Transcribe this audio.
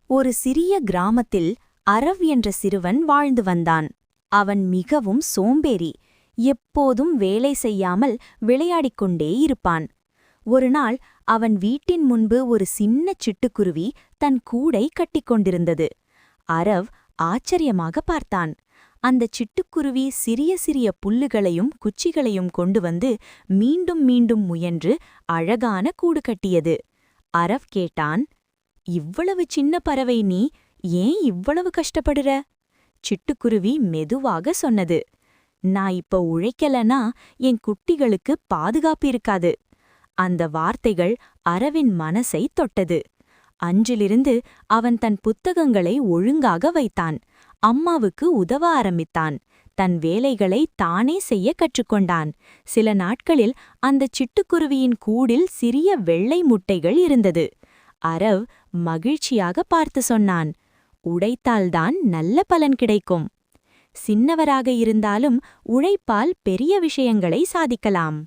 ஒரு சிறிய கிராமத்தில் அரவ் என்ற சிறுவன் வாழ்ந்து வந்தான். அவன் மிகவும் சோம்பேறி, எப்போதும் வேலை செய்யாமல் விளையாடிக் கொண்டே இருப்பான். ஒருநாள் அவன் வீட்டின் முன்பு ஒரு சின்ன சிட்டுக்குருவி தன் கூடை கட்டிக்கொண்டிருந்தது. அரவ் ஆச்சரியமாக பார்த்தான். அந்தச் சிட்டுக்குருவி சிறிய சிறிய புல்லுகளையும் குச்சிகளையும் கொண்டு வந்து மீண்டும் மீண்டும் முயன்று அழகான கூடு கட்டியது. அரவ் கேட்டான், இவ்வளவு சின்ன பறவை நீ ஏன் இவ்வளவு கஷ்டப்படுற? சிட்டுக்குருவி மெதுவாக சொன்னது, நான் இப்ப உழைக்கலனா என் குட்டிகளுக்கு பாதுகாப்பு இருக்காது. அந்த வார்த்தைகள் அரவின் மனசை தொட்டது. அன்றிலிருந்து அவன் தன் புத்தகங்களை ஒழுங்காக வைத்தான். அம்மாவுக்கு உதவ ஆரம்பித்தான். தன் வேலைகளை தானே செய்ய கற்றுக்கொண்டான். சில நாட்களில் அந்தச் சிட்டுக்குருவியின் கூடில் சிறிய வெள்ளை முட்டைகள் இருந்தது. அரவ் மகிழ்ச்சியாக பார்த்து சொன்னான், உழைத்தால்தான் நல்ல பலன் கிடைக்கும். சின்னவராக இருந்தாலும் உழைப்பால் பெரிய விஷயங்களை சாதிக்கலாம்.